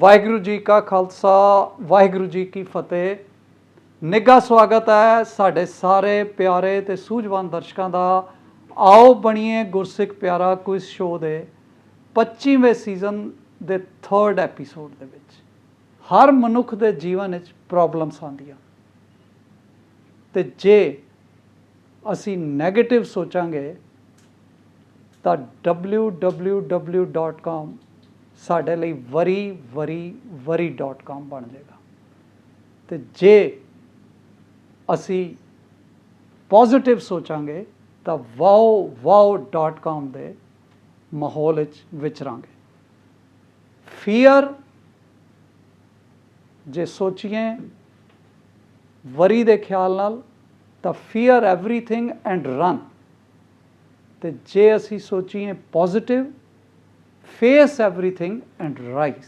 वाहिगुरू जी का खालसा वाहिगुरू जी की फतेह। निघा स्वागत है साढ़े सारे प्यारे ते सूझवान दर्शकों का। आओ बनीए गुरसिख प्यारा क्विज शो के 25वें सीजन के 3rd एपीसोड दे विच हर मनुख के जीवन विच प्रॉब्लम्स आंदियां ते जे असी नैगेटिव सोचांगे तो www.com साढ़े लिए वरी.com बन जाएगा। तो जे असी पॉजिटिव सोचांगे तो wow.com दे माहौल विचरांगे। फियर जे सोचिए वरी दे ख्याल नाल तो फियर एवरीथिंग एंड रन। तो जे असी सोचिए positive face everything and rise.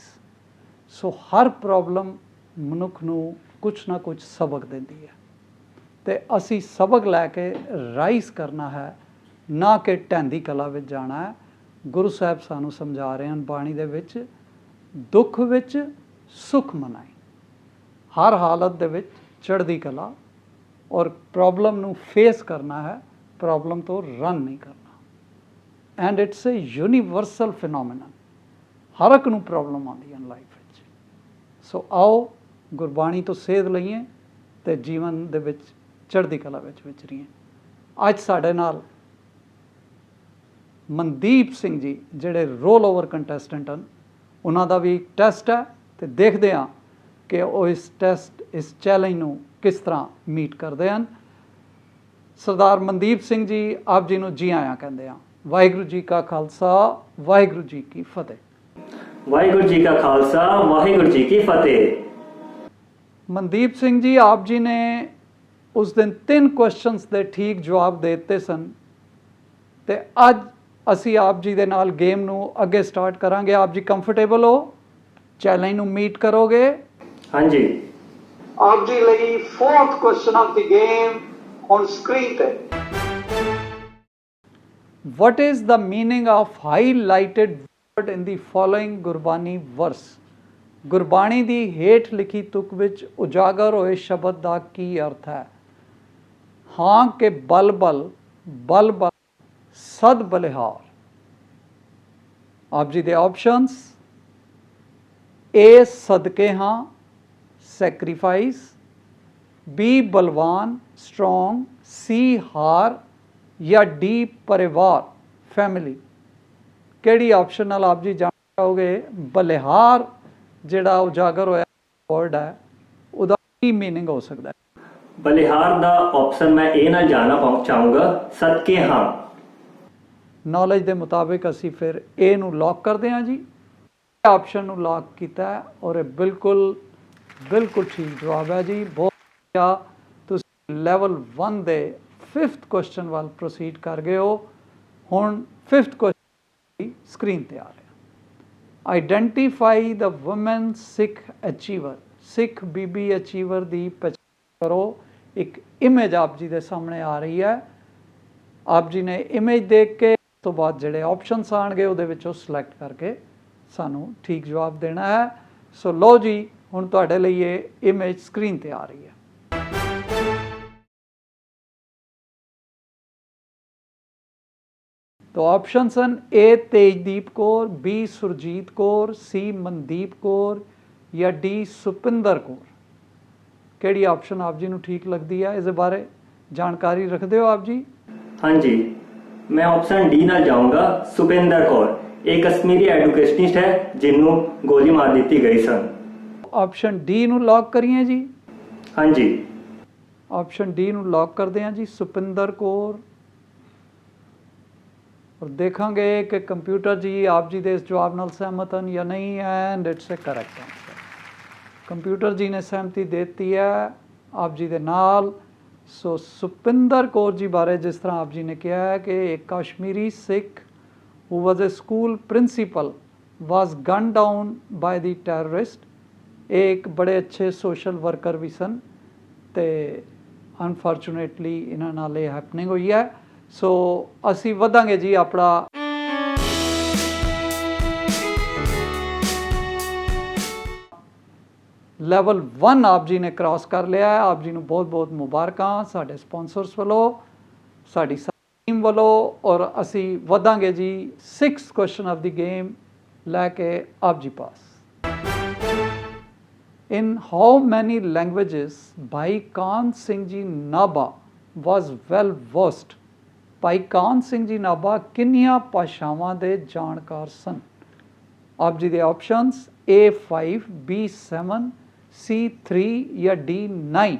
So her problem मनुख नूं कुछ ना कुछ सबक देती है तो असी सबक लैके राइज करना है, ना कि ढैंदी कला विच जाना है। गुरु साहब सानू समझा रहे हैं बाणी दे विच, दुख विच सुख मनाई, हर हालत दे विच चढ़दी कला और प्रॉब्लम नूं फेस करना है, प्रॉब्लम तो रन नहीं करना। And it's a universal phenomena, हर एक नूं प्रॉब्लम आती है लाइफ विच। सो आओ गुरबाणी तो सेध लईए ते जीवन दे विच चढ़दी कला विच विचरीए। अज साडे नाल मनदीप सिंह जी जिहड़े रोल ओवर कंटेस्टेंट हैं, उन्हां दा भी टैसट है तो देखते हैं कि वो इस टैसट इस चैलेंज नूं किस तरह मीट करते हैं। सरदार मनदीप सिंह जी आप जी नूं जी आया कहते हैं। वाहिगुरू जी का खालसा वाहिगुरू जी की फतेह। वाहिगुरू जी का खालसा वाहिगुरू जी की फतेह। मनदीप सिंह जी आप जी ने उस दिन 3 क्वेश्चनस के ठीक जवाब देते सन ते अज असी आप जी दे नाल गेम नूं अगे स्टार्ट करांगे। आप जी कंफर्टेबल हो? चैलेंज नूं मीट करोगे? हाँ जी। आप जी लई 4th question of the game on screen पे। What is the meaning of highlighted word in the following Gurbani verse? Gurbani दी हेठ लिखी तुक विच उजागर होए शब्द दा की अर्थ है? हाँ के बल बल बल बल सद बलिहार। आप जी दे ऑप्शंस ए सदके हाँ सैक्रीफाइस, बी बलवान स्ट्रॉन्ग, सी हार या डी परिवार फैमिली। केड़ी ऑप्शन नाल आप जी जान चाहोगे बलिहार जिहड़ा उजागर होया वर्ड है उदा की मीनिंग हो सकता है? बलिहार दा ऑप्शन मैं ए नाल जानना चाहूँगा, सदके हाँ। नॉलेज के मुताबिक असी फिर ए नूं लॉक करते हैं जी। ऑप्शन नूं लॉक किया है और ये बिल्कुल बिल्कुल ठीक जवाब है जी। बहुत अच्छा, तुसीं लैवल 1 दे 5th क्वेश्चन वाल प्रोसीड कर गए हो। हुण 5th क्वेश्चन स्क्रीन ते आ रहा। Identify the women Sikh achiever. Sikh बीबी अचीवर की पहचान करो। एक इमेज आप जी के सामने आ रही है। आप जी ने इमेज देख के तो बाद जिहड़े ऑप्शनस आउणगे उहदे विचों सिलेक्ट करके सानू ठीक जवाब देना है। सो लो जी हुण तुहाडे लई ये इमेज स्क्रीन ते आ रही है। तो ऑप्शन सन ए तेजदीप कौर, बी सुरजीत कौर, सी मनदीप कौर या डी सुपिंदर कौर। केड़ी ऑप्शन आप जी नूं ठीक लगती है? इस बारे जानकारी रखते हो आप जी? हाँ जी, मैं ऑप्शन डी नाल जाऊंगा, सुपिंदर कौर। एक कश्मीरी एडुकेशनिस्ट है जिन्हों गोली मार दी गई सन। ऑप्शन डी नूं लॉक करिए जी। हाँ जी, ऑप्शन डी नूं लॉक करते हैं जी, सुपिंदर कौर। और देखेंगे कि कंप्यूटर जी आप जी दे इस जवाब नाल सहमत हैं या नहीं है। And it's a correct answer. Computer जी ने सहमति देती है आप जी दे नाल। सो सुपिंदर कौर जी बारे जिस तरह आप जी ने कहा है कि एक Kashmiri Sikh who was a school principal was gun down by the terrorist. एक बड़े अच्छे सोशल वर्कर भी सन ते अनफॉर्चुनेटली इन्हां नाल ये हैपनिंग हुई है। सो असी वधांगे जी अपना ਲੈਵਲ 1 ਆਪ ਜੀ ਨੇ ਕ੍ਰਾਸ ਕਰ ਲਿਆ ਹੈ। ਆਪ ਜੀ ਨੂੰ ਬਹੁਤ ਬਹੁਤ ਮੁਬਾਰਕਾਂ ਸਾਡੇ ਸਪਾਂਸਰਸ ਵੱਲੋਂ, ਸਾਡੀ ਟੀਮ ਵੱਲੋਂ। ਔਰ ਅਸੀਂ ਵਧਾਂਗੇ ਜੀ 6th question of the game ਲੈ ਕੇ ਆਪ ਜੀ ਪਾਸ। In how many languages Bhai Kaan Singh Ji Nabha was well versed? ਭਾਈ ਕਾਨ ਸਿੰਘ ਜੀ ਨਾਭਾ ਕਿੰਨੀਆਂ ਭਾਸ਼ਾਵਾਂ ਦੇ ਜਾਣਕਾਰ ਸਨ? ਆਪ ਜੀ ਦੇ ਆਪਸ਼ਨਸ A5, B7, C3 ਜਾਂ D9।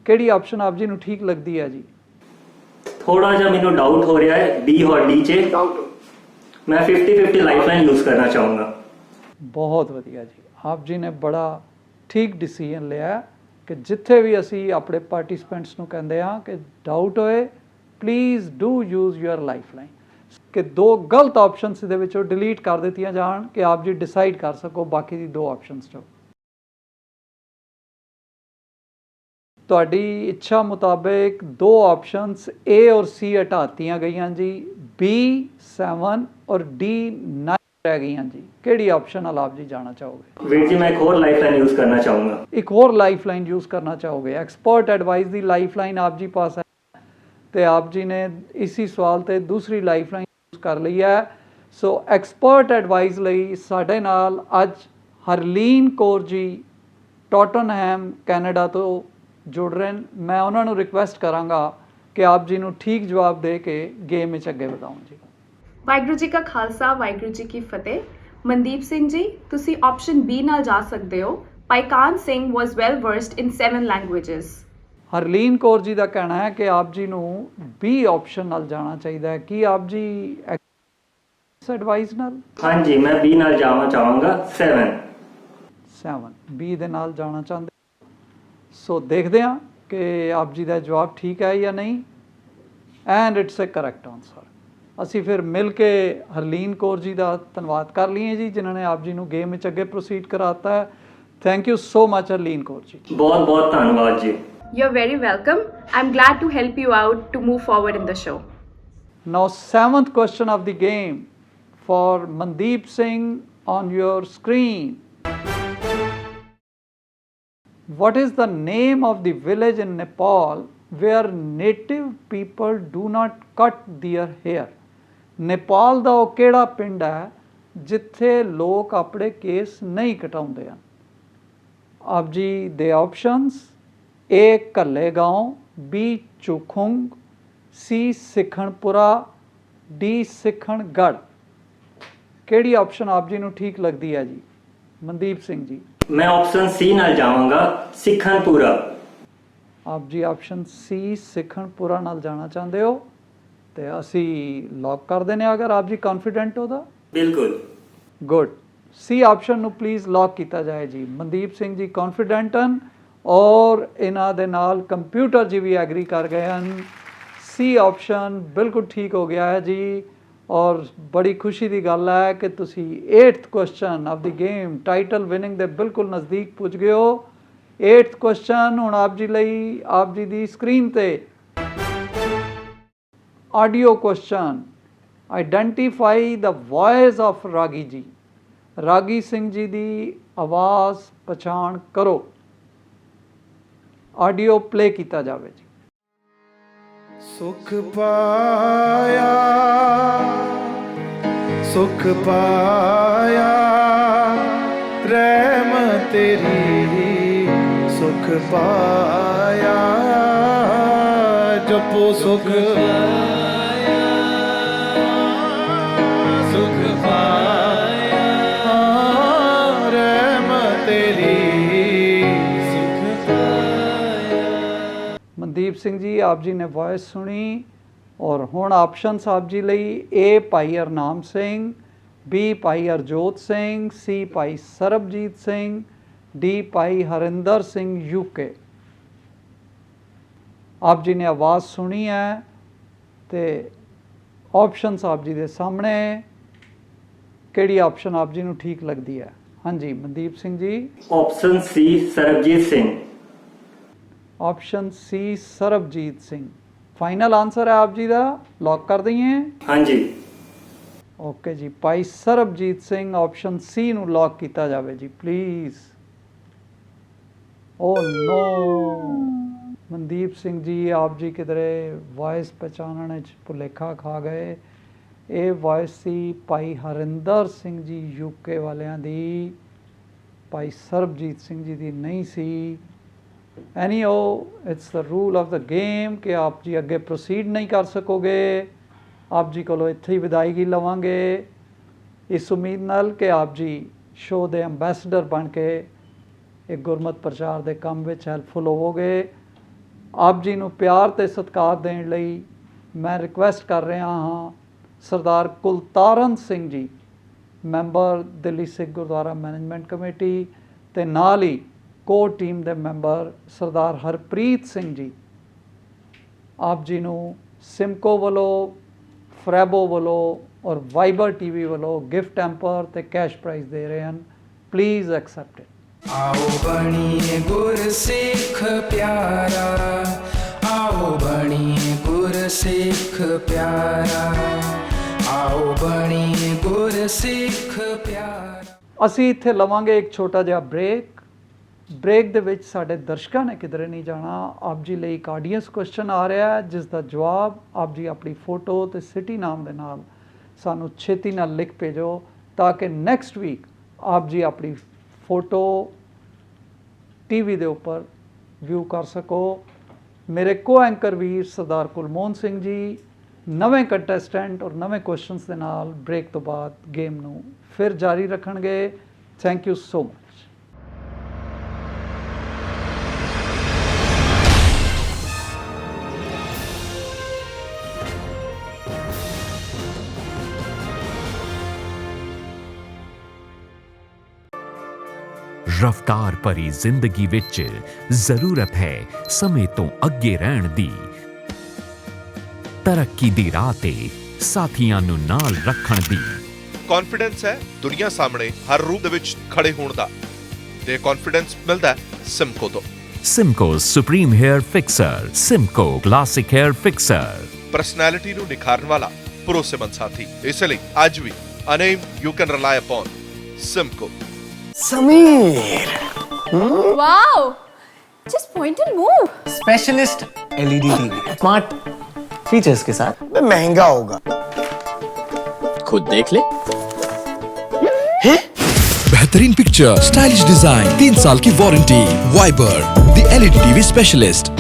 ਕਿਹੜੀ ਆਪਸ਼ਨ ਆਪ ਜੀ ਨੂੰ ਠੀਕ ਲੱਗਦੀ ਹੈ ਜੀ? ਥੋੜਾ ਜਿਹਾ ਮੈਨੂੰ ਡਾਊਟ ਹੋ ਰਿਹਾ ਹੈ B और D 'ਚ। मैं 50-50 ਲਾਈਫਲਾਈਨ ਯੂਜ਼ ਕਰਨਾ ਚਾਹੂੰਗਾ। ਬਹੁਤ ਵਧੀਆ ਜੀ, ਆਪ ਜੀ ਨੇ ਬੜਾ ਠੀਕ ਡਿਸੀਜਨ ਲਿਆ ਕਿ ਜਿੱਥੇ ਵੀ ਅਸੀਂ ਆਪਣੇ ਪਾਰਟਿਸਪੈਂਟਸ ਨੂੰ ਕਹਿੰਦੇ ਹਾਂ ਕਿ ਡਾਊਟ ਹੋਏ please do use your lifeline, ਕਿ ਦੋ ਗਲਤ ਆਪਸ਼ਨਸ ਦੇ ਵਿੱਚੋਂ ਡਿਲੀਟ ਕਰ ਦਿੱਤੀਆਂ ਜਾਣ ਕਿ ਆਪ ਜੀ ਡਿਸਾਈਡ ਕਰ ਸਕੋ ਬਾਕੀ ਦੀ ਦੋ ਆਪਸ਼ਨਸ ਚੋਂ। ਤੁਹਾਡੀ ਇੱਛਾ ਮੁਤਾਬਿਕ ਦੋ ਆਪਸ਼ਨਸ A ਔਰ C ਹਟਾਤੀਆਂ ਗਈਆਂ ਜੀ, B7 ਔਰ D9 ਰਹਿ ਗਈਆਂ ਜੀ। ਕਿਹੜੀ ਆਪਸ਼ਨ ਨਾਲ ਆਪ ਜੀ ਜਾਣਾ ਚਾਹੋਗੇ? ਵੀਰ ਜੀ ਮੈਂ ਇੱਕ ਹੋਰ ਲਾਈਫਲਾਈਨ ਯੂਜ਼ ਕਰਨਾ ਚਾਹੂੰਗਾ। ਇੱਕ ਹੋਰ ਲਾਈਫਲਾਈਨ ਯੂਜ਼ ਕਰਨਾ ਚਾਹੋਗੇ? ਐਕਸਪਰਟ ਐਡਵਾਈਸ ਦੀ ਲਾਈਫਲਾਈਨ ਆਪ ਜੀ ਪਾਸ ਹੈ ਤੇ ਆਪ ਜੀ ਨੇ ਇसी ਸਵਾਲ ਤੇ ਦੂਸਰੀ ਲਾਈਫਲਾਈਨ ਯੂਜ਼ ਕਰ ਲਈ ਹੈ। ਸੋ ਐਕਸਪਰਟ ਐਡਵਾਈਸ ਲਈ ਸਾਡੇ ਨਾਲ ਅੱਜ ਹਰਲੀਨ ਕੌਰ ਜੀ ਟੋਟਨਹੈਮ ਕੈਨੇਡਾ ਤੋਂ ਜੁੜ ਰਹੇ ਨੇ। ਮੈਂ ਉਹਨਾਂ ਨੂੰ ਰਿਕੁਐਸਟ ਕਰਾਂਗਾ ਕਿ ਆਪ ਜੀ ਨੂੰ ਠੀਕ ਜਵਾਬ ਦੇ ਕੇ ਗੇਮ ਵਿੱਚ ਅੱਗੇ ਵਧਾਉਣ ਜੀ। ਵਾਹਿਗੁਰੂ ਜੀ ਕਾ ਖਾਲਸਾ, ਵਾਹਿਗੁਰੂ ਜੀ ਕੀ ਫਤਿਹ। ਮਨਦੀਪ ਸਿੰਘ ਜੀ, ਤੁਸੀਂ ਆਪਸ਼ਨ B ਨਾਲ ਜਾ ਸਕਦੇ ਹੋ। ਭਾਈ ਕਾਨ ਸਿੰਘ ਵਾਸ ਵੈਲ ਵਰਸਡ ਇਨ 7 ਲੈਂਗੁਏਜਸ। ਹਰਲੀਨ ਕੌਰ ਜੀ ਦਾ ਕਹਿਣਾ ਹੈ ਕਿ ਆਪ ਜੀ ਨੂੰ B ਆਪਸ਼ਨ ਨਾਲ ਜਾਣਾ ਚਾਹੀਦਾ ਹੈ। ਕੀ ਆਪ ਜੀ ਇਸ ਐਡਵਾਈਸ ਨਾਲ? ਹਾਂਜੀ ਮੈਂ B ਨਾਲ ਜਾਣਾ ਚਾਹਾਂਗਾ। 7 B ਦੇ ਨਾਲ ਜਾਣਾ ਚਾਹੁੰਦੇ। ਸੋ ਦੇਖਦੇ ਹਾਂ ਕਿ ਆਪ ਜੀ ਦਾ ਜਵਾਬ ਠੀਕ ਹੈ ਜਾਂ ਨਹੀਂ। And it's a correct answer. ਅਸੀਂ ਫਿਰ ਮਿਲ ਕੇ ਹਰਲੀਨ ਕੌਰ ਜੀ ਦਾ ਧੰਨਵਾਦ ਕਰ ਲਈਏ ਜੀ ਜਿਨ੍ਹਾਂ ਨੇ ਆਪ ਜੀ ਨੂੰ ਗੇਮ ਵਿੱਚ ਅੱਗੇ ਪ੍ਰੋਸੀਡ ਕਰਾਤਾ ਹੈ। Thank you so much Harleen Kaur ji. ਬਹੁਤ ਬਹੁਤ ਧੰਨਵਾਦ ਜੀ। You're very welcome. I'm glad to help you out to move forward in the show. Now 7th question of the game for Mandeep Singh on your screen. What is the name of the village in Nepal where native people do not cut their hair? Nepal ਦਾ ਉਹ ਕਿਹੜਾ ਪਿੰਡ ਹੈ ਜਿੱਥੇ ਲੋਕ ਆਪਣੇ case ਨਹੀਂ ਕਟਾਉਂਦੇ ਹਨ? ਆਪ ਜੀ ਦੇ options A ਕੱਲੇਗਾਉਂ, B ਚੁਖੁੰਗ, C ਸਿੱਖਣਪੁਰਾ, D ਸਿੱਖਣਗੜ੍ਹ। ਕਿਹੜੀ ਆਪਸ਼ਨ ਆਪ ਜੀ ਨੂੰ ਠੀਕ ਲੱਗਦੀ ਹੈ ਜੀ ਮਨਦੀਪ ਸਿੰਘ ਜੀ? ਮੈਂ ਆਪਸ਼ਨ C ਨਾਲ ਜਾਵਾਂਗਾ, ਸਿੱਖਣਪੁਰਾ। ਆਪ ਜੀ ਆਪਸ਼ਨ C ਸਿੱਖਣਪੁਰਾ ਨਾਲ ਜਾਣਾ ਚਾਹੁੰਦੇ ਹੋ ਤੇ ਅਸੀਂ ਲੌਕ ਕਰ ਦਿੰਦੇ ਹਾਂ ਅਗਰ ਆਪ ਜੀ ਕੌਨਫੀਡੈਂਟ ਹੋ ਤਾਂ। ਬਿਲਕੁਲ। ਗੁੱਡ। C ਆਪਸ਼ਨ ਨੂੰ ਪਲੀਜ਼ ਲੌਕ ਕੀਤਾ ਜਾਏ ਜੀ। ਮਨਦੀਪ ਸਿੰਘ ਜੀ ਕੌਨਫੀਡੈਂਟ ਹਨ ਔਰ ਇਹਨਾਂ ਦੇ ਨਾਲ ਕੰਪਿਊਟਰ ਜੀ ਵੀ ਐਗਰੀ ਕਰ ਗਏ ਹਨ। C ਆਪਸ਼ਨ ਬਿਲਕੁਲ ਠੀਕ ਹੋ ਗਿਆ ਹੈ ਜੀ। ਔਰ ਬੜੀ ਖੁਸ਼ੀ ਦੀ ਗੱਲ ਹੈ ਕਿ ਤੁਸੀਂ 8th question of the game title winning ਦੇ ਬਿਲਕੁਲ ਨਜ਼ਦੀਕ ਪੁੱਜ ਗਏ ਹੋ। 8th ਕੁਐਸਚਨ ਹੁਣ ਆਪ ਜੀ ਲਈ ਆਪ ਜੀ ਦੀ ਸਕਰੀਨ ਤੇ audio question. Identify the voice of ਰਾਗੀ ਜੀ। ਰਾਗੀ ਸਿੰਘ ਜੀ ਦੀ ਆਵਾਜ਼ ਪਛਾਣ ਕਰੋ। ਆਡੀਓ ਪਲੇ ਕੀਤਾ ਜਾਵੇ ਜੀ। ਸੁਖ ਪਾਇਆ, ਸੁਖ ਪਾਇਆ, ਰਹਿਮ ਤੇਰੀ ਸੁਖ ਪਾਇਆ, ਜਪੋ ਸੁਖ ਪਾਇਆ, ਸੁਖ ਪਾਇਆ, ਰਹਿਮ ਤੇਰੀ ਸੁਖ ਪਾਇਆ। ਮਨਦੀਪ ਸਿੰਘ ਜੀ ਆਪ ਜੀ ਨੇ ਵੌਇਸ ਸੁਣੀ ਔਰ ਹੁਣ ਆਪਸ਼ਨਸ ਆਪ ਜੀ ਲਈ A Bhai Harnam Singh, B Bhai Harjot Singh, C Bhai Sarabjit Singh, D Bhai Harinder Singh UK। ਆਪ ਜੀ ਨੇ ਆਵਾਜ਼ ਸੁਣੀ ਹੈ ਤੇ ਆਪਸ਼ਨਸ ਆਪ ਜੀ ਦੇ ਸਾਹਮਣੇ। ਕਿਹੜੀ ਆਪਸ਼ਨ ਆਪ ਜੀ ਨੂੰ ਠੀਕ ਲੱਗਦੀ ਹੈ? ਹਾਂਜੀ Mandeep Singh ji. Option C Sarabjit Singh. Option C Sarabjit Singh final answer ਹੈ ਆਪ ਜੀ ਦਾ? ਲੌਕ ਕਰ ਦਈਏ? ਹਾਂਜੀ। ਓਕੇ ਜੀ, ਭਾਈ ਸਰਬਜੀਤ ਸਿੰਘ ਆਪਸ਼ਨ C ਨੂੰ ਲੌਕ ਕੀਤਾ ਜਾਵੇ ਜੀ please. Oh no Mandeep Singh ji, आप जी किधरे वॉइस पहचानने च भुलेखा खा गए। ਇਹ ਵੌਇਸ ਸੀ ਭਾਈ ਹਰਿੰਦਰ ਸਿੰਘ ਜੀ ਯੂਕੇ ਵਾਲਿਆਂ ਦੀ, ਭਾਈ ਸਰਬਜੀਤ ਸਿੰਘ ਜੀ ਦੀ ਨਹੀਂ ਸੀ। Anyhow it's the rule of the game ਕਿ ਆਪ ਜੀ ਅੱਗੇ ਪ੍ਰੋਸੀਡ ਨਹੀਂ ਕਰ ਸਕੋਗੇ। ਆਪ ਜੀ ਕੋਲੋਂ ਇੱਥੇ ਹੀ ਵਿਦਾਇਗੀ ਲਵਾਂਗੇ ਇਸ ਉਮੀਦ ਨਾਲ ਕਿ ਆਪ ਜੀ ਸ਼ੋਅ ਦੇ ਅੰਬੈਸਡਰ ਬਣ ਕੇ ਇੱਕ ਗੁਰਮਤਿ ਪ੍ਰਚਾਰ ਦੇ ਕੰਮ ਵਿੱਚ ਹੈਲਪਫੁਲ ਹੋਵੋਗੇ। ਆਪ ਜੀ ਨੂੰ ਪਿਆਰ ਅਤੇ ਸਤਿਕਾਰ ਦੇਣ ਲਈ ਮੈਂ ਰਿਕੁਐਸਟ ਕਰ ਰਿਹਾ ਹਾਂ ਸਰਦਾਰ ਕੁਲਤਾਰਨ Singh ji, member Delhi Sikh Gurdwara management committee, ਅਤੇ ਨਾਲ ਹੀ ਕੋਰ ਟੀਮ ਦੇ ਮੈਂਬਰ ਸਰਦਾਰ ਹਰਪ੍ਰੀਤ ਸਿੰਘ ਜੀ, ਆਪ ਜੀ ਨੂੰ ਸਿਮਕੋ ਵੱਲੋਂ, ਫਰੈਬੋ ਵੱਲੋਂ ਔਰ ਵਾਈਬਰ ਟੀਵੀ ਵੱਲੋਂ ਗਿਫਟ ਹੈਂਪਰ ਅਤੇ ਕੈਸ਼ ਪ੍ਰਾਈਜ਼ ਦੇ ਰਹੇ ਹਨ। Please accept it. आओ बनिए गुरसिख प्यारा, आओ बनिए गुरसिख प्यारा, आओ बनिए गुरसिख प्यारा। ਅਸੀਂ ਇੱਥੇ ਲਵਾਂਗੇ ਇੱਕ ਛੋਟਾ ਜਿਹਾ ਬ੍ਰੇਕ ਦੇ ਵਿੱਚ ਸਾਡੇ ਦਰਸ਼ਕਾਂ ਨੇ ਕਿਧਰੇ ਨਹੀਂ ਜਾਣਾ। ਆਪ ਜੀ ਲਈ ਇੱਕ ਆਡੀਅנס ਕੁਐਸਚਨ ਆ ਰਿਹਾ ਹੈ ਜਿਸ ਦਾ ਜਵਾਬ ਆਪ ਜੀ ਆਪਣੀ ਫੋਟੋ ਅਤੇ ਸਿਟੀ ਨਾਮ ਦੇ ਨਾਲ ਸਾਨੂੰ ਛੇਤੀ ਨਾਲ ਲਿਖ ਭੇਜੋ ਤਾਂ ਕਿ ਨੈਕਸਟ ਵੀਕ ਆਪ ਜੀ ਆਪਣੀ ਫੋਟੋ ਟੀਵੀ ਦੇ ਉੱਪਰ ਵਿਊ ਕਰ ਸਕੋ। ਮੇਰੇ ਕੋ ਐਂਕਰ ਵੀਰ ਸਰਦਾਰ ਕੁਲਮੋਹਨ ਸਿੰਘ ਜੀ ਨਵੇਂ ਕੰਟੈਸਟੈਂਟ ਔਰ ਨਵੇਂ ਕੁਐਸਚਨਸ ਦੇ ਨਾਲ ਬ੍ਰੇਕ ਤੋਂ ਬਾਅਦ ਗੇਮ ਨੂੰ ਫਿਰ ਜਾਰੀ ਰੱਖਣਗੇ। Thank you so much. ਰਫਤਾਰ ਭਰੀ ਜ਼ਿੰਦਗੀ ਵਿੱਚ ਜ਼ਰੂਰਤ ਹੈ ਸਮੇਂ ਤੋਂ ਅੱਗੇ ਰਹਿਣ ਦੀ, ਤਰੱਕੀ ਦੀ ਰਾਹ ਤੇ ਸਾਥੀਆਂ ਨੂੰ ਨਾਲ ਰੱਖਣ ਦੀ। ਕੌਨਫੀਡੈਂਸ ਹੈ ਦੁਨੀਆ ਸਾਹਮਣੇ ਹਰ ਰੂਪ ਦੇ ਵਿੱਚ ਖੜੇ ਹੋਣ ਦਾ, ਤੇ ਕੌਨਫੀਡੈਂਸ ਮਿਲਦਾ ਸਿਮਕੋ ਤੋਂ। Simco supreme hair fixer, Simco classic hair fixer, personality ਨੂੰ ਨਿਖਾਰਨ ਵਾਲਾ ਭਰੋਸੇਮੰਦ ਸਾਥੀ। ਇਸ ਲਈ ਅੱਜ ਵੀ a name you can rely upon Simco. Sameer Wow! Just point and move. Specialist LED TV smart features के साथ महंगा होगा, खुद देख ले। बेहतरीन पिक्चर, स्टाइलिश डिजाइन, 3 साल की warranty. Viber the LED TV specialist.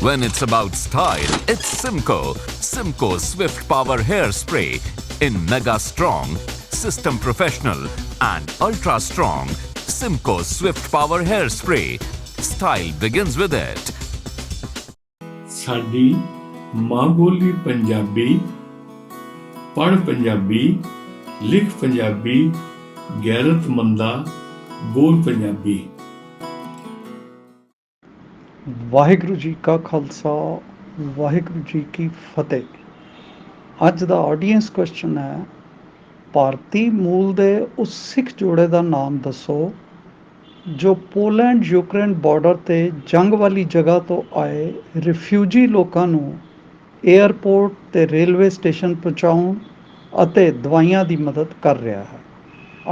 When it's about style, it's Simco. Simco Swift Power Hairspray in Mega Strong, System Professional and Ultra Strong. Simco Swift Power Hairspray. Style begins with it. ਸਾਡੀ ਮਾਂ ਬੋਲੀ ਪੰਜਾਬੀ, ਪੜ੍ਹ ਪੰਜਾਬੀ, ਲਿਖ ਪੰਜਾਬੀ, ਗੈਰਤਮੰਦਾ ਬੋਲ ਪੰਜਾਬੀ। ਵਾਹਿਗੁਰੂ ਜੀ ਕਾ ਖਾਲਸਾ, ਵਾਹਿਗੁਰੂ ਜੀ ਕੀ ਫਤਿਹ। ਅੱਜ ਦਾ audience question ਹੈ, ਭਾਰਤੀ ਮੂਲ ਦੇ ਉਸ ਸਿੱਖ ਜੋੜੇ ਦਾ ਨਾਮ ਦੱਸੋ ਜੋ ਪੋਲੈਂਡ ਯੂਕਰੇਨ ਬਾਰਡਰ ਤੇ ਜੰਗ ਵਾਲੀ ਜਗ੍ਹਾ ਤੋਂ ਆਏ ਰਿਫਿਊਜੀ ਲੋਕਾਂ ਨੂੰ 에ਅਰਪੋਰਟ ਤੇ ਰੇਲਵੇ ਸਟੇਸ਼ਨ ਪਹੁੰਚਾਉਣ ਅਤੇ ਦਵਾਈਆਂ ਦੀ ਮਦਦ ਕਰ ਰਿਹਾ ਹੈ।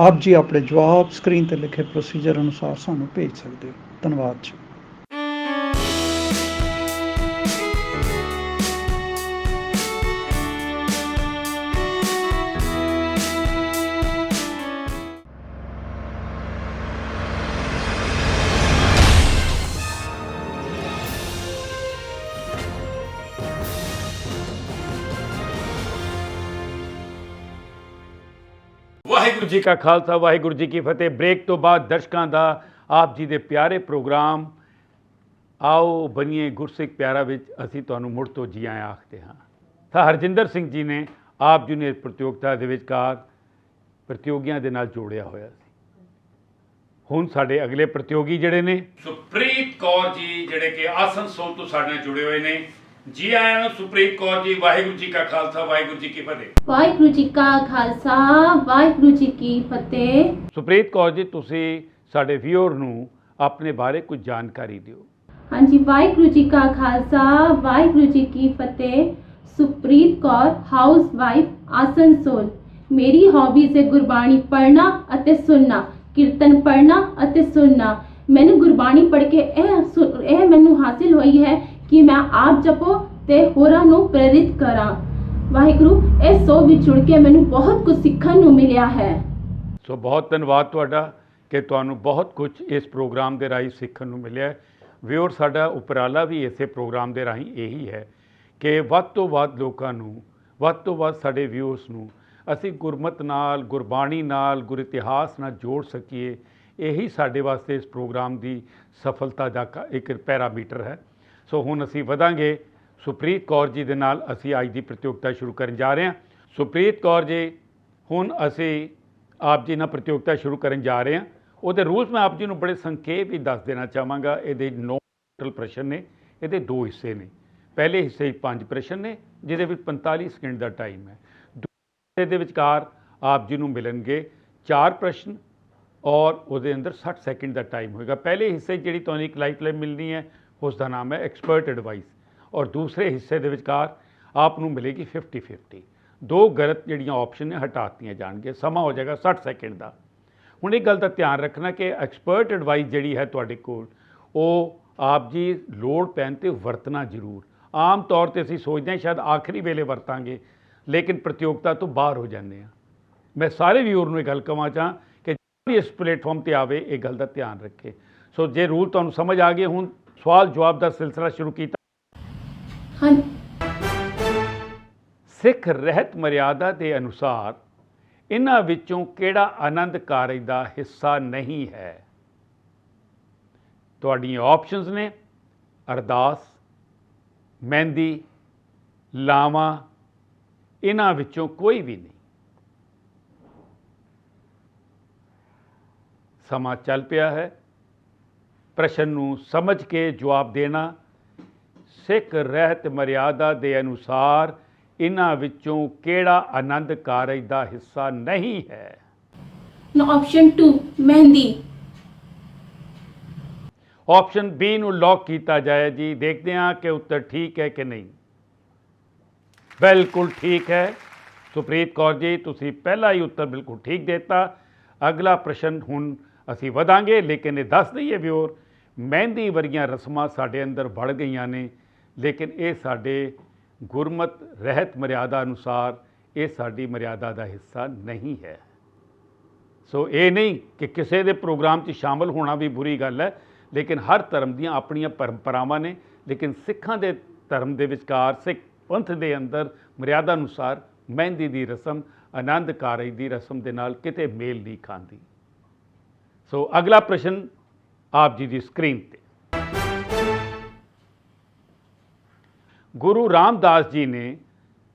ਆਪ ਜੀ ਆਪਣੇ ਜਵਾਬ ਸਕਰੀਨ ਤੇ ਲਿਖੇ ਪ੍ਰੋਸੀਜਰ ਅਨੁਸਾਰ ਸਾਨੂੰ ਭੇਜ ਸਕਦੇ ਹੋ। ਧੰਨਵਾਦ ਜੀ। ਵਾਹਿਗੁਰੂ ਜੀ ਕਾ ਖਾਲਸਾ, ਵਾਹਿਗੁਰੂ ਜੀ ਕੀ ਫਤਿਹ। ਬ੍ਰੇਕ ਤੋਂ ਬਾਅਦ ਦਰਸ਼ਕਾਂ ਦਾ ਆਪ ਜੀ ਦੇ ਪਿਆਰੇ ਪ੍ਰੋਗਰਾਮ ਆਓ ਬਣੀਏ ਗੁਰਸਿੱਖ ਪਿਆਰਾ ਵਿੱਚ ਅਸੀਂ ਤੁਹਾਨੂੰ ਮੁੜ ਤੋਂ ਜੀ ਆਇਆਂ ਆਖਦੇ ਹਾਂ। ਤਾਂ ਹਰਜਿੰਦਰ ਸਿੰਘ ਜੀ ਨੇ ਆਪ ਜੀ ਨੇ ਪ੍ਰਤੀਯੋਗਤਾ ਦੇ ਵਿਚਕਾਰ ਪ੍ਰਤੀਯੋਗੀਆਂ ਦੇ ਨਾਲ ਜੋੜਿਆ ਹੋਇਆ ਸੀ। ਹੁਣ ਸਾਡੇ ਅਗਲੇ ਪ੍ਰਤੀਯੋਗੀ ਜਿਹੜੇ ਨੇ ਸੁਪ੍ਰੀਤ ਕੌਰ ਜੀ, ਜਿਹੜੇ ਕਿ ਆਸਨਸੋਲ ਤੋਂ ਸਾਡੇ ਨਾਲ ਜੁੜੇ ਹੋਏ ਨੇ। ਜੀ ਆਇਆਂ ਨੂੰ ਸੁਪ੍ਰੀਤ ਕੌਰ ਜੀ। ਵਾਹਿਗੁਰੂ ਜੀ ਕਾ ਖਾਲਸਾ, ਵਾਹਿਗੁਰੂ ਜੀ ਕੀ ਫਤਿਹ। ਵਾਹਿਗੁਰੂ ਜੀ ਕਾ ਖਾਲਸਾ, ਵਾਹਿਗੁਰੂ ਜੀ ਕੀ ਫਤਿਹ। ਸੁਪ੍ਰੀਤ ਕੌਰ ਜੀ, ਤੁਸੀਂ ਸਾਡੇ ਵਿਊਅਰ ਨੂੰ ਆਪਣੇ ਬਾਰੇ ਕੁਝ ਜਾਣਕਾਰੀ ਦਿਓ। हाँ जी, वाहिगुरु जी का खालसा वाहिगुरु जी की फतेह। Supreet Kaur, house wife, Asansol. मेरी हॉबीज है गुरबाणी पढ़ना ਅਤੇ ਸੁਣਨਾ, ਕੀਰਤਨ ਪੜ੍ਹਨਾ ਅਤੇ ਸੁਣਨਾ। ਮੈਨੂੰ ਗੁਰਬਾਣੀ ਪੜ੍ਹ ਕੇ ਇਹ ਮੈਨੂੰ ਹਾਸਿਲ ਹੋਈ ਹੈ ਕਿ ਮੈਂ ਆਪ ਜਪੋ ਤੇ ਹੋਰਾਂ ਨੂੰ ਪ੍ਰੇਰਿਤ ਕਰਾਂ। ਵਾਹਿਗੁਰੂ, ਇਸ ਸੋ ਵਿੱਚ ਜੁੜ ਕੇ ਮੈਨੂੰ ਬਹੁਤ ਕੁਝ ਸਿੱਖਣ ਨੂੰ ਮਿਲਿਆ ਹੈ। ਸੋ ਬਹੁਤ ਧੰਨਵਾਦ ਤੁਹਾਡਾ ਕਿ ਤੁਹਾਨੂੰ ਬਹੁਤ ਕੁਝ ਇਸ ਪ੍ਰੋਗਰਾਮ ਦੇ ਰਾਹੀਂ ਸਿੱਖਣ ਨੂੰ ਮਿਲਿਆ। ਵਿਊਅਰ, ਸਾਡਾ ਉਪਰਾਲਾ ਵੀ ਇਸੇ ਪ੍ਰੋਗਰਾਮ ਦੇ ਰਾਹੀਂ ਇਹੀ ਹੈ ਕਿ ਵੱਧ ਤੋਂ ਵੱਧ ਲੋਕਾਂ ਨੂੰ, ਵੱਧ ਤੋਂ ਵੱਧ ਸਾਡੇ ਵਿਊਅਰਸ ਨੂੰ ਅਸੀਂ ਗੁਰਮਤ ਨਾਲ, ਗੁਰਬਾਣੀ ਨਾਲ, ਗੁਰ ਇਤਿਹਾਸ ਨਾਲ ਜੋੜ ਸਕੀਏ। ਇਹੀ ਸਾਡੇ ਵਾਸਤੇ ਇਸ ਪ੍ਰੋਗਰਾਮ ਦੀ ਸਫਲਤਾ ਦਾ ਇੱਕ ਪੈਰਾਮੀਟਰ ਹੈ। ਸੋ ਹੁਣ ਅਸੀਂ ਵਧਾਂਗੇ ਸੁਪ੍ਰੀਤ ਕੌਰ ਜੀ ਦੇ ਨਾਲ। ਅਸੀਂ ਅੱਜ ਦੀ ਪ੍ਰਤੀਯੋਗਤਾ ਸ਼ੁਰੂ ਕਰਨ ਜਾ ਰਹੇ ਹਾਂ। ਸੁਪ੍ਰੀਤ ਕੌਰ ਜੀ, ਹੁਣ ਅਸੀਂ ਆਪ ਜੀ ਨਾਲ ਪ੍ਰਤੀਯੋਗਤਾ ਸ਼ੁਰੂ ਕਰਨ ਜਾ ਰਹੇ ਹਾਂ। ਉਹਦੇ ਰੂਲਸ ਮੈਂ ਆਪ ਜੀ ਨੂੰ ਬੜੇ ਸੰਖੇਪ ਵੀ ਦੱਸ ਦੇਣਾ ਚਾਹਾਂਗਾ। ਇਹਦੇ 9 ਟੋਟਲ ਪ੍ਰਸ਼ਨ ਨੇ, ਇਹਦੇ 2 ਹਿੱਸੇ ਨੇ। ਪਹਿਲੇ ਹਿੱਸੇ 'ਚ 5 ਪ੍ਰਸ਼ਨ ਨੇ ਜਿਹਦੇ ਵਿੱਚ 45 ਸਕਿੰਟ ਦਾ ਟਾਈਮ ਹੈ। ਦੂਜੇ ਦੇ ਵਿਚਕਾਰ ਆਪ ਜੀ ਨੂੰ ਮਿਲਣਗੇ 4 ਪ੍ਰਸ਼ਨ ਔਰ ਉਹਦੇ ਅੰਦਰ 60 ਸੈਕਿੰਡ ਦਾ ਟਾਈਮ ਹੋਏਗਾ। ਪਹਿਲੇ ਹਿੱਸੇ 'ਚ ਜਿਹੜੀ ਤੁਹਾਨੂੰ ਇੱਕ ਲਾਈਫਲਾਈਨ ਮਿਲਣੀ ਹੈ ਉਸ ਦਾ ਨਾਮ ਹੈ ਐਕਸਪਰਟ ਐਡਵਾਈਸ, ਔਰ ਦੂਸਰੇ ਹਿੱਸੇ ਦੇ ਵਿਚਕਾਰ ਆਪ ਨੂੰ ਮਿਲੇਗੀ 50-50। 2 ਗਲਤ ਜਿਹੜੀਆਂ ਆਪਸ਼ਨ ਨੇ ਹਟਾਤੀਆਂ ਜਾਣਗੀਆਂ। ਸਮਾਂ ਹੋ ਜਾਏਗਾ 60 ਸੈਕਿੰਡ ਦਾ। ਹੁਣ ਇਹ ਗੱਲ ਦਾ ਧਿਆਨ ਰੱਖਣਾ ਕਿ ਐਕਸਪਰਟ ਐਡਵਾਈਸ ਜਿਹੜੀ ਹੈ ਤੁਹਾਡੇ ਕੋਲ, ਉਹ ਆਪ ਜੀ ਲੋੜ ਪੈਣ 'ਤੇ ਵਰਤਣਾ ਜ਼ਰੂਰ। ਆਮ ਤੌਰ 'ਤੇ ਅਸੀਂ ਸੋਚਦੇ ਹਾਂ ਸ਼ਾਇਦ ਆਖਰੀ ਵੇਲੇ ਵਰਤਾਂਗੇ, ਲੇਕਿਨ ਪ੍ਰਤੀਯੋਗਤਾ ਤੋਂ ਬਾਹਰ ਹੋ ਜਾਂਦੇ ਹਾਂ। ਮੈਂ ਸਾਰੇ ਵਿਊਅਰ ਨੂੰ ਇਹ ਗੱਲ ਕਹਾਂ ਚਾਹਾਂ ਕਿ ਜੋ ਵੀ ਇਸ ਪਲੇਟਫਾਰਮ 'ਤੇ ਆਵੇ ਇਹ ਗੱਲ ਦਾ ਧਿਆਨ ਰੱਖੇ। ਸੋ ਜੇ ਰੂਲ ਤੁਹਾਨੂੰ ਸਮਝ ਆ ਗਏ, ਹੁਣ ਸਵਾਲ ਜਵਾਬ ਦਾ ਸਿਲਸਿਲਾ ਸ਼ੁਰੂ ਕੀਤਾ। ਹਾਂ। ਸਿੱਖ ਰਹਿਤ ਮਰਿਆਦਾ ਦੇ ਅਨੁਸਾਰ ਇਹਨਾਂ ਵਿੱਚੋਂ ਕਿਹੜਾ ਆਨੰਦ ਕਾਰਜ ਦਾ ਹਿੱਸਾ ਨਹੀਂ ਹੈ? ਤੁਹਾਡੀਆਂ ਆਪਸ਼ਨਸ ਨੇ ਅਰਦਾਸ, ਮਹਿੰਦੀ, ਲਾਵਾਂ। ਇਹਨਾਂ ਵਿੱਚੋਂ ਕੋਈ ਵੀ ਨਹੀਂ। ਸਮਾਂ ਚੱਲ ਪਿਆ ਹੈ। ਪ੍ਰਸ਼ਨ ਨੂੰ ਸਮਝ ਕੇ ਜਵਾਬ ਦੇਣਾ। ਸਿੱਖ ਰਹਿਤ ਮਰਿਆਦਾ ਦੇ ਅਨੁਸਾਰ ਇਹਨਾਂ ਵਿੱਚੋਂ ਕਿਹੜਾ ਆਨੰਦ ਕਾਰਜ ਦਾ ਹਿੱਸਾ ਨਹੀਂ ਹੈ? ਆਪਸ਼ਨ 2 ਮਹਿੰਦੀ। ਆਪਸ਼ਨ ਬੀ ਨੂੰ ਲੌਕ ਕੀਤਾ ਜਾਏ ਜੀ। ਦੇਖਦੇ ਹਾਂ ਕਿ ਉੱਤਰ ਠੀਕ ਹੈ ਕਿ ਨਹੀਂ। ਬਿਲਕੁਲ ਠੀਕ ਹੈ ਸੁਪ੍ਰੀਤ ਕੌਰ ਜੀ, ਤੁਸੀਂ ਪਹਿਲਾ ਹੀ ਉੱਤਰ ਬਿਲਕੁਲ ਠੀਕ ਦਿੱਤਾ। ਅਗਲਾ ਪ੍ਰਸ਼ਨ ਹੁਣ ਅਸੀਂ ਵਧਾਂਗੇ, ਲੇਕਿਨ ਇਹ ਦੱਸ ਦਈਏ ਵਿਊਅਰ, ਮਹਿੰਦੀ ਵਰਗੀਆਂ ਰਸਮਾਂ ਸਾਡੇ ਅੰਦਰ ਵੜ ਗਈਆਂ ਨੇ, ਲੇਕਿਨ ਇਹ ਸਾਡੇ ਗੁਰਮਤ ਰਹਿਤ ਮਰਿਆਦਾ ਅਨੁਸਾਰ ਇਹ ਸਾਡੀ ਮਰਿਆਦਾ ਦਾ ਹਿੱਸਾ ਨਹੀਂ ਹੈ। ਸੋ ਇਹ ਨਹੀਂ ਕਿ ਕਿਸੇ ਦੇ ਪ੍ਰੋਗਰਾਮ 'ਚ ਸ਼ਾਮਲ ਹੋਣਾ ਵੀ ਬੁਰੀ ਗੱਲ ਹੈ, ਲੇਕਿਨ ਹਰ ਧਰਮ ਦੀਆਂ ਆਪਣੀਆਂ ਪਰੰਪਰਾਵਾਂ ਨੇ। ਲੇਕਿਨ ਸਿੱਖਾਂ ਦੇ ਧਰਮ ਦੇ ਵਿਚਕਾਰ, ਸਿੱਖ ਪੰਥ ਦੇ ਅੰਦਰ ਮਰਿਆਦਾ ਅਨੁਸਾਰ ਮਹਿੰਦੀ ਦੀ ਰਸਮ ਆਨੰਦ ਕਾਰਜ ਦੀ ਰਸਮ ਦੇ ਨਾਲ ਕਿਤੇ ਮੇਲ ਨਹੀਂ ਖਾਂਦੀ। ਸੋ ਅਗਲਾ ਪ੍ਰਸ਼ਨ ਆਪ ਜੀ ਦੀ ਸਕਰੀਨ ਤੇ। ਗੁਰੂ ਰਾਮਦਾਸ ਜੀ ਨੇ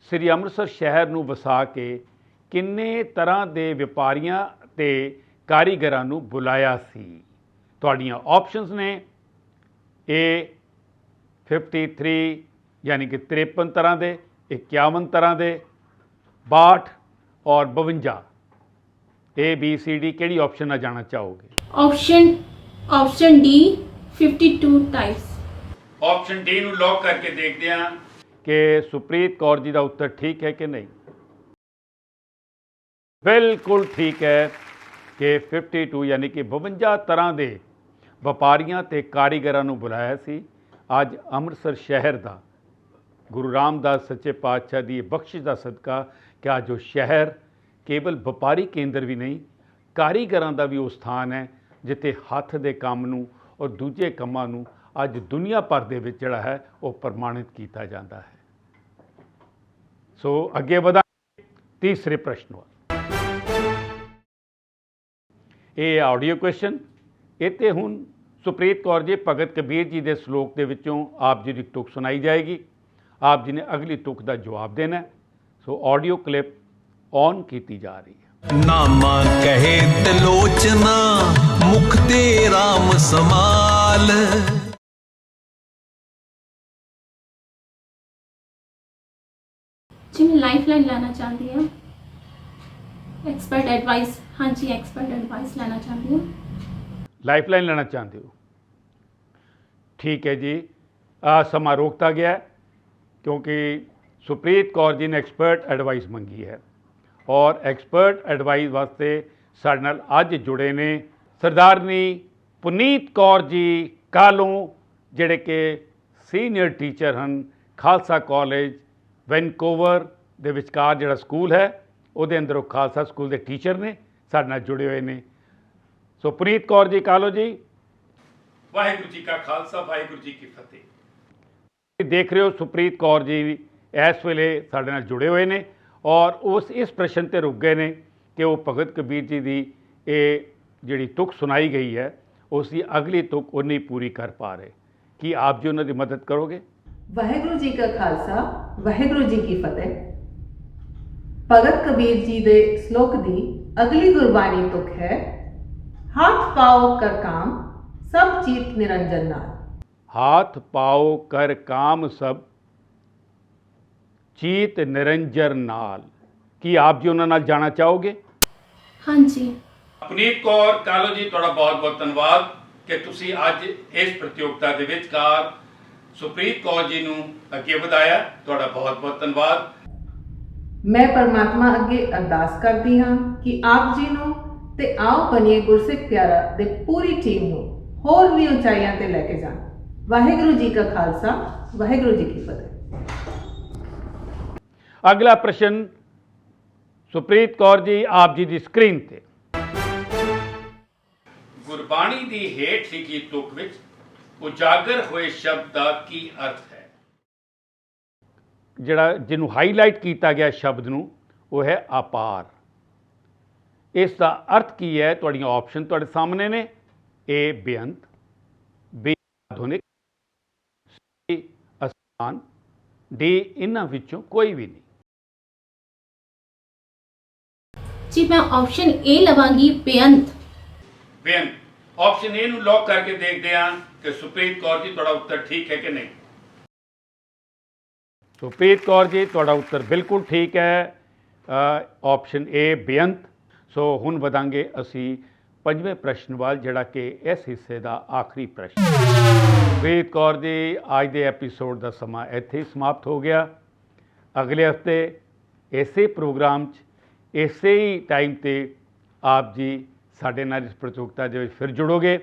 ਸ੍ਰੀ ਅੰਮ੍ਰਿਤਸਰ ਸ਼ਹਿਰ ਨੂੰ ਵਸਾ ਕੇ ਕਿੰਨੇ ਤਰ੍ਹਾਂ ਦੇ ਵਪਾਰੀਆਂ ਤੇ ਕਾਰੀਗਰਾਂ ਨੂੰ ਬੁਲਾਇਆ ਸੀ? ਤੁਹਾਡੀਆਂ ਆਪਸ਼ਨਸ ਨੇ A 53 ਯਾਨੀ ਕਿ 53 ਤਰ੍ਹਾਂ ਦੇ, 51 ਤਰ੍ਹਾਂ ਦੇ, 62 ਔਰ 52। A B C D ਕਿਹੜੀ ਆਪਸ਼ਨ ਨਾਲ ਜਾਣਾ ਚਾਹੋਗੇ? Option D 52 types. Option D ਨੂੰ ਲੌਕ ਕਰਕੇ ਦੇਖਦੇ ਹਾਂ ਕਿ ਸੁਪ੍ਰੀਤ ਕੌਰ ਜੀ ਦਾ ਉੱਤਰ ਠੀਕ ਹੈ ਕਿ ਨਹੀਂ। ਬਿਲਕੁਲ ਠੀਕ ਹੈ ਕਿ 52 ਯਾਨੀ ਕਿ 52 ਤਰ੍ਹਾਂ ਦੇ ਵਪਾਰੀਆਂ ਤੇ ਕਾਰੀਗਰਾਂ ਨੂੰ ਬੁਲਾਇਆ ਸੀ। ਅੱਜ ਅੰਮ੍ਰਿਤਸਰ ਸ਼ਹਿਰ ਦਾ ਗੁਰੂ ਰਾਮਦਾਸ ਸੱਚੇ ਪਾਤਸ਼ਾਹ ਦੀ ਬਖਸ਼ਿਸ਼ ਦਾ ਸਦਕਾ ਕਿ ਅੱਜ ਉਹ ਸ਼ਹਿਰ ਕੇਵਲ ਵਪਾਰੀ ਕੇਂਦਰ ਵੀ ਨਹੀਂ, ਕਾਰੀਗਰਾਂ ਦਾ ਵੀ ਉਹ ਸਥਾਨ ਹੈ ਜਿੱਥੇ ਹੱਥ ਦੇ ਕੰਮ ਨੂੰ ਔਰ ਦੂਜੇ ਕੰਮਾਂ ਨੂੰ ਅੱਜ ਦੁਨੀਆ ਭਰ ਦੇ ਵਿੱਚ ਜਿਹੜਾ ਹੈ ਉਹ ਪ੍ਰਮਾਣਿਤ ਕੀਤਾ ਜਾਂਦਾ ਹੈ। ਸੋ ਅੱਗੇ ਵਧਾਂਗੇ ਤੀਸਰੇ ਪ੍ਰਸ਼ਨ ਵੱਲ। ਇਹ ਆਡੀਓ ਕੁਐਸਚਨ। ਇਹ 'ਤੇ ਹੁਣ ਸੁਪ੍ਰੀਤ ਕੌਰ ਜੀ ਭਗਤ ਕਬੀਰ ਜੀ ਦੇ ਸ਼ਲੋਕ ਦੇ ਵਿੱਚੋਂ ਆਪ ਜੀ ਦੀ ਤੁਕ ਸੁਣਾਈ ਜਾਏਗੀ। ਆਪ ਜੀ ਨੇ ਅਗਲੀ ਤੁਕ ਦਾ ਜਵਾਬ ਦੇਣਾ। ਸੋ ਆਡੀਓ ਕਲਿੱਪ ਔਨ ਕੀਤੀ ਜਾ ਰਹੀ ਹੈ। ਨਾਮਾ ਕਹੇ ਤਿਲੋਚਨਾ ਮੁਖ ਤੇ ਰਾਮ ਸਮਾਲ। जी मैं लाइफलाइन लेना चाहती हूँ। Expert advice. हाँ जी, एक्सपर्ट एडवाइस लेना चाहती हूँ। ਲਾਈਫਲਾਈਨ ਲੈਣਾ ਚਾਹੁੰਦੇ ਹੋ? ਠੀਕ ਹੈ ਜੀ, ਸਮਾਂ ਰੋਕਤਾ ਗਿਆ ਹੈ, ਕਿਉਂਕਿ ਸੁਪ੍ਰੀਤ ਕੌਰ ਜੀ ਨੇ ਐਕਸਪਰਟ ਐਡਵਾਈਸ ਮੰਗੀ ਹੈ ਔਰ ਐਕਸਪਰਟ ਐਡਵਾਈਸ ਵਾਸਤੇ ਸਾਡੇ ਨਾਲ ਅੱਜ ਜੁੜੇ ਨੇ ਸਰਦਾਰਨੀ ਪੁਨੀਤ ਕੌਰ ਜੀ ਕਾਲੋਂ, ਜਿਹੜੇ ਕਿ ਸੀਨੀਅਰ ਟੀਚਰ ਹਨ ਖਾਲਸਾ ਕਾਲਜ ਵੈਨਕੂਵਰ ਦੇ ਵਿਚਕਾਰ ਜਿਹੜਾ ਸਕੂਲ ਹੈ ਉਹਦੇ ਅੰਦਰ ਉਹ ਖਾਲਸਾ ਸਕੂਲ ਦੇ ਟੀਚਰ ਨੇ, ਸਾਡੇ ਨਾਲ ਜੁੜੇ ਹੋਏ ਨੇ। ਸੋ ਪੁਨੀਤ ਕੌਰ ਜੀ ਕਾਲੋ ਜੀ, ਵਾਹਿਗੁਰੂ ਜੀ ਕਾ ਖਾਲਸਾ ਵਾਹਿਗੁਰੂ ਜੀ ਕੀ ਫਤਿਹ। ਦੇਖ ਰਹੇ ਹੋ ਸੁਪ੍ਰੀਤ ਕੌਰ ਜੀ ਇਸ ਵੇਲੇ ਸਾਡੇ ਨਾਲ ਜੁੜੇ ਹੋਏ ਨੇ ਔਰ ਇਸ ਪ੍ਰਸ਼ਨ ਤੇ ਰੁਕ ਗਏ ਨੇ ਕਿ ਉਹ ਭਗਤ ਕਬੀਰ ਜੀ ਦੀ ਇਹ ਜਿਹੜੀ ਤੁਕ ਸੁਣਾਈ ਗਈ ਹੈ ਉਸ ਦੀ ਅਗਲੀ ਤੁਕ ਉਹ ਨਹੀਂ ਪੂਰੀ ਕਰ ਪਾ ਰਹੇ। ਕੀ ਆਪ ਜੀ ਉਹਨਾਂ ਦੀ ਮਦਦ ਕਰੋਗੇ? ਵਾਹਿਗੁਰੂ ਜੀ ਕਾ ਖਾਲਸਾ ਵਾਹਿਗੁਰੂ ਜੀ ਕੀ ਫਤਿਹ। ਭਗਤ ਕਬੀਰ ਜੀ ਦੇ ਸ਼ਲੋਕ ਦੀ ਅਗਲੀ ਗੁਰਬਾਣੀ ਤੁਕ ਹੈ, ਹੱਥ ਪਾਓ ਕਰ ਕਾਮ ਸਭ ਚੀਤ ਨਿਰੰਜਨ ਨਾਲ। हाथ पाओ कर काम सब चीत निरंजन नाल। की आप जी उन्हां नाल जाना चाहोगे? हाँ जी। पुनीत कौर कालो जी, तुहाडा बहुत बहुत धन्यवाद कि तुसी अज इस प्रतियोगिता दे विचकार सुप्रीत कौर जी नूं अगे वधाया। तुहाडा बहुत बहुत धन्यवाद। मैं परमात्मा अगे अरदास करती हाँ कि आप जी नूं ते आओ बनिए गुरसिख प्यारा दे पूरी टीम नूं होर भी उचाइयां ते लैके जाण। वाहिगुरू जी का खालसा वाहिगुरू जी की फतेह। अगला प्रश्न सुप्रीत कौर जी आप जी की स्क्रीन ते। गुरबाणी दी हेठ लिखी तुक विच उजागर होए शब्द का की अर्थ है? जिहड़ा जिन्हों हाईलाइट किया गया शब्द नूं वो है अपार। इसका अर्थ की है? तुहाड़ियां ऑप्शन तुहाडे सामने ने। ए बेअंत, बी आधुनिक, आसान, डी इन्हां विचों कोई भी नहीं। जी मैं option A लवांगी, Beant. Beant option A नूं लॉक करके देखते हैं कि सुप्रीत कौर जी तुहाडा उत्तर ठीक है कि नहीं। सुप्रीत कौर जी तुहाडा उत्तर बिल्कुल ठीक है, ऑप्शन ए बेअंत। सो हुण वधांगे असी पंजवें प्रश्न वाल, जिहड़ा कि इस हिस्से का आखिरी प्रश्न। सुप्रीत कौर जी अज के एपीसोड का समा इत्थे ही समाप्त हो गया। अगले हफ्ते इसे प्रोग्राम इसे ही टाइम ते आप जी साडे नाल इस प्रतियोगिता दे विच फिर जुड़ोगे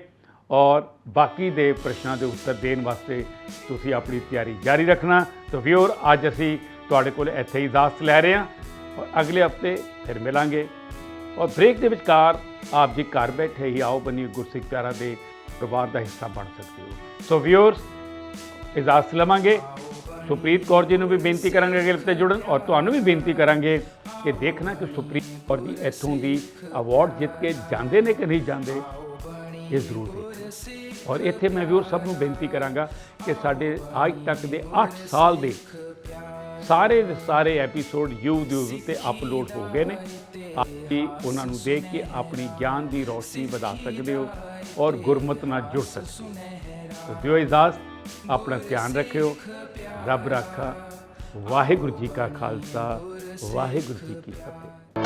और बाकी दे प्रश्नों के उत्तर देने वास्ते तुसी अपनी तैयारी जारी रखना। तो व्यूअर अज असी तुहाडे कोल इत्थे ही इजाजत लै रहे हैं और अगले हफ्ते फिर मिलांगे। और ब्रेक के विचकार आप जी घर बैठे ही आओ बनिए गुरसिख प्यारा दे परिवार का हिस्सा बन सकते हो। सो व्यूअर्स इजाजत लवांगे। सुप्रीत कौर जी भी बेनती करांगे अगले हफ्ते जुड़न और तुहानूं भी बेनती करांगे कि देखना कि सुप्रीत कौर जी इत्थों दी अवार्ड जित के जाते ने कि नहीं जाते, ये जरूर देखो। और इत्थे मैं व्यूअर सब नूं बेनती करांगा कि साडे आज तक दे 8 साल दे सारे एपीसोड यूट्यूब ते अपलोड हो गए ने। आप भी उन्होंने देख के अपनी ज्ञान की रोशनी बढ़ा सकते हो और गुरमत नाल जुड़ सकते हो। तो दिओ इजाजत, अपना ध्यान रखियो। रब राखा। वाहिगुरू जी का खालसा वाहिगुरू जी की फतेह।